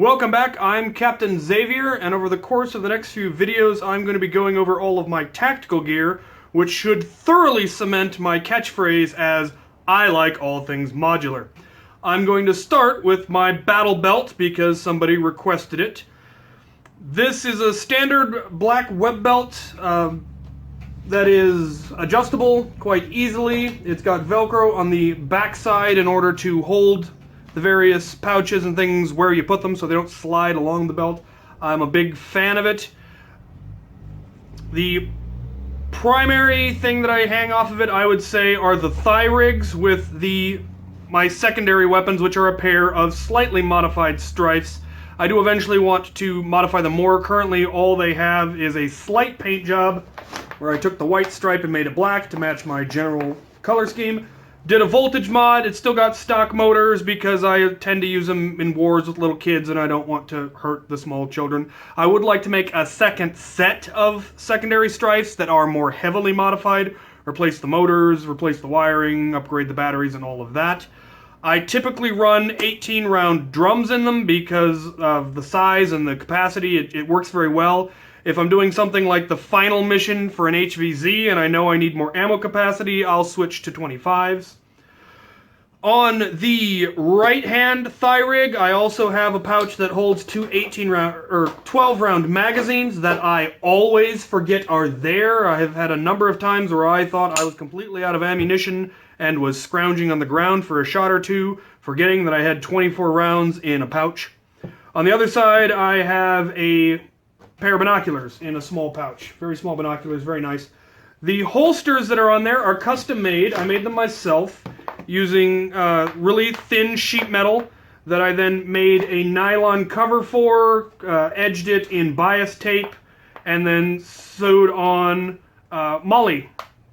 Welcome back, I'm Captain Xavier, and over the course of the next few videos I'm going to be going over all of my tactical gear, which should thoroughly cement my catchphrase as, I like all things modular. I'm going to start with my battle belt because somebody requested it. This is a standard black web belt that is adjustable quite easily. It's got Velcro on the back side in order to hold the various pouches and things where you put them so they don't slide along the belt. I'm a big fan of it. The primary thing that I hang off of it, I would say, are the thigh rigs with my secondary weapons, which are a pair of slightly modified stripes. I do eventually want to modify them more. Currently, all they have is a slight paint job where I took the white stripe and made it black to match my general color scheme. Did a voltage mod. It's still got stock motors because I tend to use them in wars with little kids and I don't want to hurt the small children. I would like to make a second set of secondary stripes that are more heavily modified. Replace the motors, replace the wiring, upgrade the batteries and all of that. I typically run 18 round drums in them because of the size and the capacity. It works very well. If I'm doing something like the final mission for an HVZ and I know I need more ammo capacity, I'll switch to 25s. On the right hand thigh rig, I also have a pouch that holds two 12 round magazines that I always forget are there. I have had a number of times where I thought I was completely out of ammunition and was scrounging on the ground for a shot or two, forgetting that I had 24 rounds in a pouch. On the other side, I have a pair of binoculars in a small pouch. Very small binoculars, very nice. The holsters that are on there are custom made. I made them myself using really thin sheet metal that I then made a nylon cover for, edged it in bias tape, and then sewed on MOLLE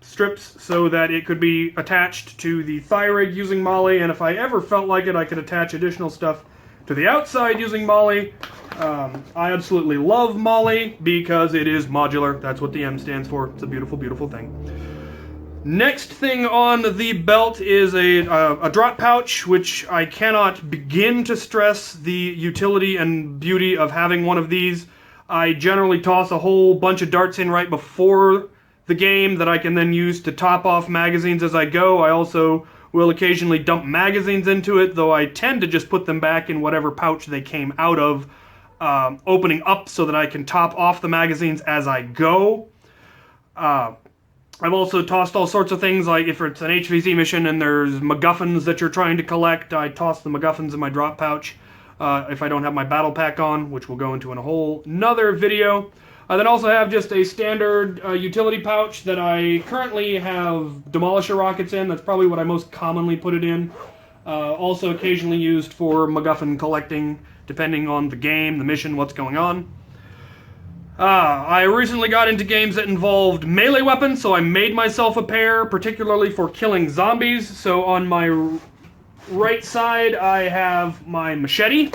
strips so that it could be attached to the thigh rig using MOLLE, and if I ever felt like it, I could attach additional stuff to the outside using MOLLE. I absolutely love MOLLE because it is modular. That's what the M stands for. It's a beautiful, beautiful thing. Next thing on the belt is a drop pouch, which I cannot begin to stress the utility and beauty of having one of these. I generally toss a whole bunch of darts in right before the game that I can then use to top off magazines as I go. I also will occasionally dump magazines into it, though I tend to just put them back in whatever pouch they came out of, opening up so that I can top off the magazines as I go. I've also tossed all sorts of things, like if it's an HVZ mission and there's MacGuffins that you're trying to collect, I toss the MacGuffins in my drop pouch if I don't have my battle pack on, which we'll go into in a whole nother video. I then also have just a standard utility pouch that I currently have Demolisher rockets in. That's probably what I most commonly put it in. Also occasionally used for MacGuffin collecting, depending on the game, the mission, what's going on. I recently got into games that involved melee weapons, so I made myself a pair, particularly for killing zombies. So on my right side, I have my machete,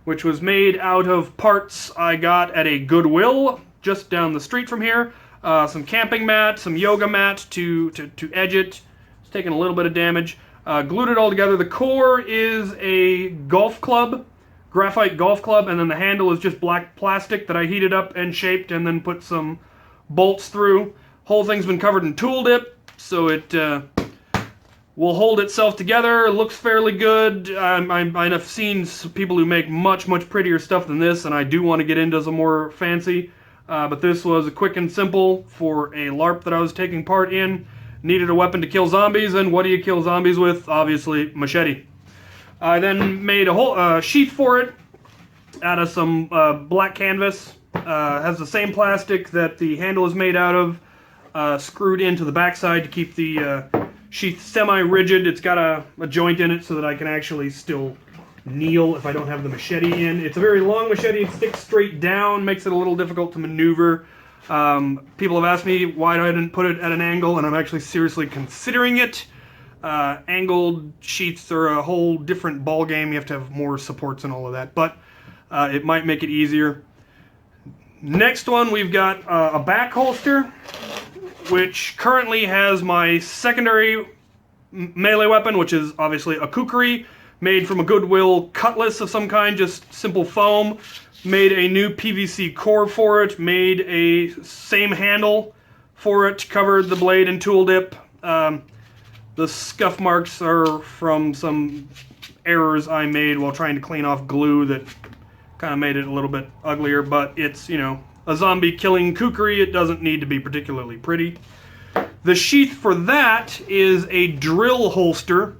which was made out of parts I got at a Goodwill just down the street from here. Some camping mat, some yoga mat to edge it. It's taking a little bit of damage. Glued it all together. The core is a golf club, graphite golf club, and then the handle is just black plastic that I heated up and shaped and then put some bolts through. Whole thing's been covered in tool dip, so it will hold itself together. It looks fairly good. I've seen people who make much, much prettier stuff than this, and I do want to get into some more fancy. But this was quick and simple for a LARP that I was taking part in. Needed a weapon to kill zombies, and what do you kill zombies with? Obviously, machete. I then made a whole sheath for it out of some black canvas. Has the same plastic that the handle is made out of, screwed into the backside to keep the sheath semi-rigid. It's got a joint in it so that I can actually still kneel if I don't have the machete in. It's a very long machete. It sticks straight down, makes it a little difficult to maneuver. People have asked me why I didn't put it at an angle, and I'm actually seriously considering it. Angled sheaths are a whole different ball game. You have to have more supports and all of that, but it might make it easier. Next one, we've got a back holster, which currently has my secondary melee weapon, which is obviously a kukri, made from a Goodwill cutlass of some kind, just simple foam. Made a new PVC core for it, made a same handle for it, covered the blade in tool dip. The scuff marks are from some errors I made while trying to clean off glue that kind of made it a little bit uglier, but it's, you know, a zombie killing kukri. It doesn't need to be particularly pretty. The sheath for that is a drill holster.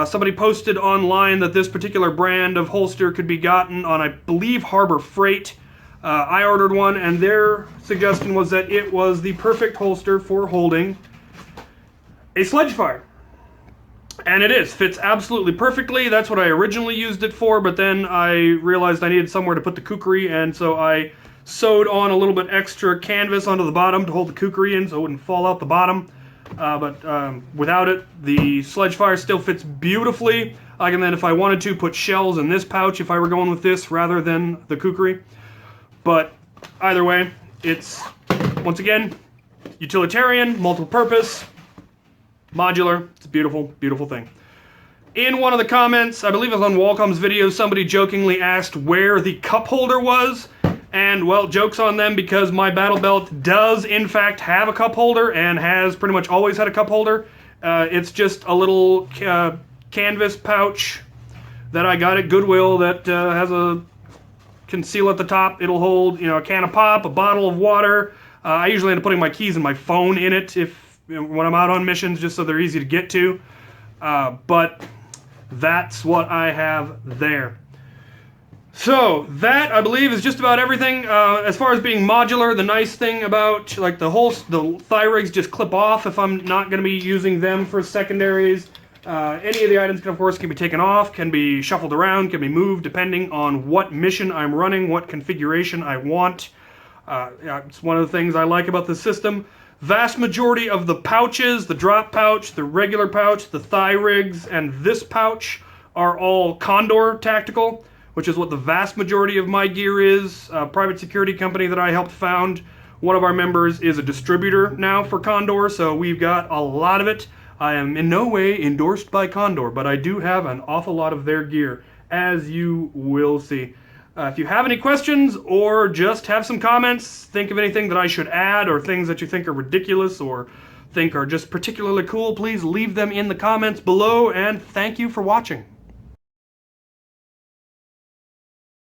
Somebody posted online that this particular brand of holster could be gotten on, I believe, Harbor Freight. I ordered one, and their suggestion was that it was the perfect holster for holding a sledge fire. And it is. Fits absolutely perfectly. That's what I originally used it for, but then I realized I needed somewhere to put the kukri, and so I sewed on a little bit extra canvas onto the bottom to hold the kukri in so it wouldn't fall out the bottom. But without it, the sledge fire still fits beautifully. I can then, if I wanted to, put shells in this pouch if I were going with this rather than the kukri. But either way, it's, once again, utilitarian, multiple-purpose, modular. It's a beautiful, beautiful thing. In one of the comments, I believe it was on Wacom's video, somebody jokingly asked where the cup holder was. And, well, joke's on them because my battle belt does, in fact, have a cup holder and has pretty much always had a cup holder. It's just a little canvas pouch that I got at Goodwill that has a conceal at the top. It'll hold, you know, a can of pop, a bottle of water. I usually end up putting my keys and my phone in it when I'm out on missions, just so they're easy to get to. But that's what I have there. So, that, I believe, is just about everything. As far as being modular, the nice thing about, like, the thigh rigs just clip off if I'm not going to be using them for secondaries. Any of the items, can, of course, can be taken off, can be shuffled around, can be moved depending on what mission I'm running, what configuration I want. It's one of the things I like about the system. Vast majority of the pouches, the drop pouch, the regular pouch, the thigh rigs, and this pouch are all Condor tactical, which is what the vast majority of my gear is. A private security company that I helped found, one of our members is a distributor now for Condor, so we've got a lot of it. I am in no way endorsed by Condor, but I do have an awful lot of their gear, as you will see. If you have any questions or just have some comments, think of anything that I should add or things that you think are ridiculous or think are just particularly cool, please leave them in the comments below, and thank you for watching.